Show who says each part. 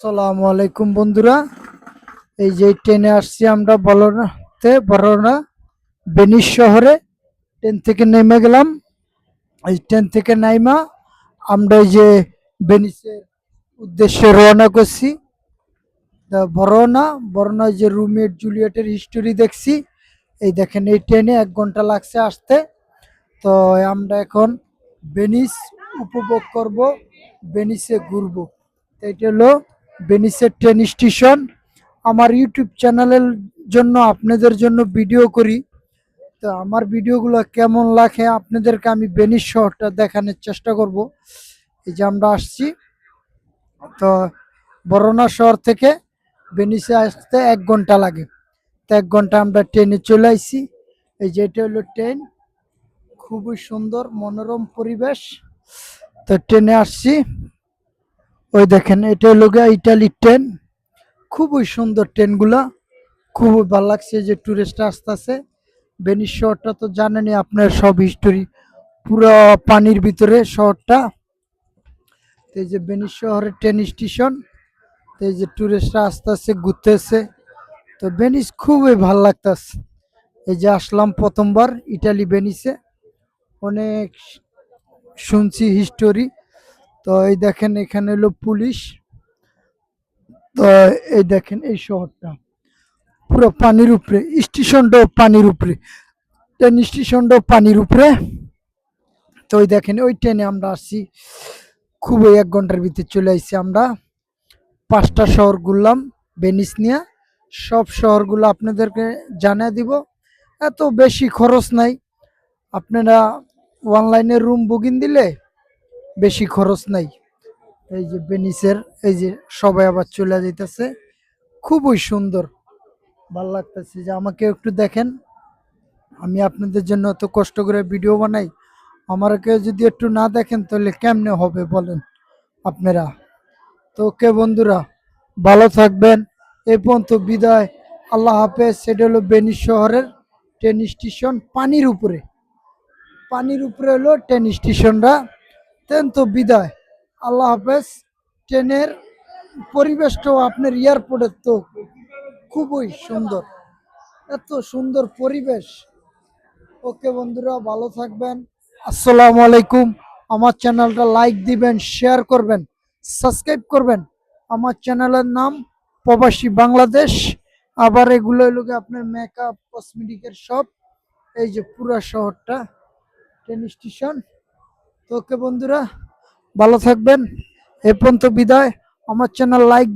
Speaker 1: আসসালামু আলাইকুম বন্ধুরা। এই যে ট্রেনে আসছি আমরা বরোনা ভেনিস শহরে। ট্রেন থেকে নেমে গেলাম। এই ট্রেন থেকে নাইমা আমরা এই যে ভেনিসের উদ্দেশ্যে রওনা করছি। তা বরোনায় যে রুমিয়েট জুলিয়েটের হিস্টোরি দেখছি। এই দেখেন, এই ট্রেনে 1 ঘন্টা লাগছে আসতে। তো আমরা এখন ভেনিস উপভোগ করব, ভেনিসে ঘুরবো। তো এটা হলো ভেনিসের ট্রেন স্টেশন। আমার ইউটিউব চ্যানেলের জন্য, আপনাদের জন্য ভিডিও করি। তো আমার ভিডিওগুলো কেমন লাগে আপনাদেরকে আমি ভেনিস শহরটা দেখানোর চেষ্টা করব। এই যে আমরা আসছি, তো বরোনা শহর থেকে ভেনিসে আসতে 1 ঘন্টা লাগে। তো 1 ঘন্টা আমরা ট্রেনে চলে আইছি। এই যে এটা হলো ট্রেন, খুবই সুন্দর মনোরম পরিবেশ। তো ট্রেনে আসছি, ওই দেখেন এটা হলো গিয়ে ইটালির ট্রেন। খুবই সুন্দর ট্রেনগুলা, খুবই ভালো লাগছে যে টুরিস্ট আসতেছে। ভেনিস শহরটা তো জানেনই আপনার, সব হিস্টোরি পুরো পানির ভিতরে শহরটা। তো এই যে ভেনিস শহরের ট্রেন স্টেশন। তো এই যে টুরিস্টরা আসতেছে, ঘুরতেছে। তো ভেনিস খুবই ভালো লাগতেছে। এই যে আসলাম প্রথমবার ইটালি ভেনিসে, অনেক শুনছি হিস্টোরি। তো এই দেখেন এখানে হলো পুলিশ। তো এই দেখেন এই শহরটা পুরো পানির উপরে, স্টেশনটাও পানির উপরে, ট্রেন স্টেশনটাও পানির উপরে। তো ওই দেখেন ওই ট্রেনে আমরা আসছি, খুবই 1 ঘন্টার ভিতরে চলে আসছি আমরা। 5টা শহর ঘুরলাম ভেনিস নিয়ে। সব শহরগুলো আপনাদেরকে জানিয়ে দিব। এত বেশি খরচ নাই, আপনারা অনলাইনে রুম বুকিং দিলে বেশি খরচ নাই। এই যে ভেনিসের, এই যে সবাই আবার চলে যাইতেছে, খুবই সুন্দর, ভাল লাগতেছে। যে আমাকে একটু দেখেন, আমি আপনাদের জন্য এত কষ্ট করে ভিডিও বানাই, আমাকে যদি একটু না দেখেন তাহলে কেমনে হবে বলেন আপনারা। তো ওকে বন্ধুরা, ভালো থাকবেন। এই পর্যন্ত বিদায়, আল্লাহ হাফেজ। সেটা হলো ভেনিস শহরের ট্রেন স্টেশন, পানির উপরে হলো ট্রেন স্টেশনটা। ট্রেন তো বিদায়, আল্লাহ হাফেজ। ট্রেনের পরিবেশটাও আপনার এয়ারপোর্টের তো খুবই সুন্দর, এত সুন্দর পরিবেশ। ওকে বন্ধুরা, ভালো থাকবেন। আসসালামু আলাইকুম। আমার চ্যানেলটা লাইক দিবেন, শেয়ার করবেন, সাবস্ক্রাইব করবেন। আমার চ্যানেলের নাম প্রবাসী বাংলাদেশ। আবার এগুলো হলো গিয়ে আপনার মেকআপ কসমেটিকের শপ। এই যে পুরা শহরটা ট্রেন স্টেশন। তো ওকে বন্ধুরা, ভালো থাকবেন। এ পর্যন্ত বিদায়। আমার চ্যানেল লাইক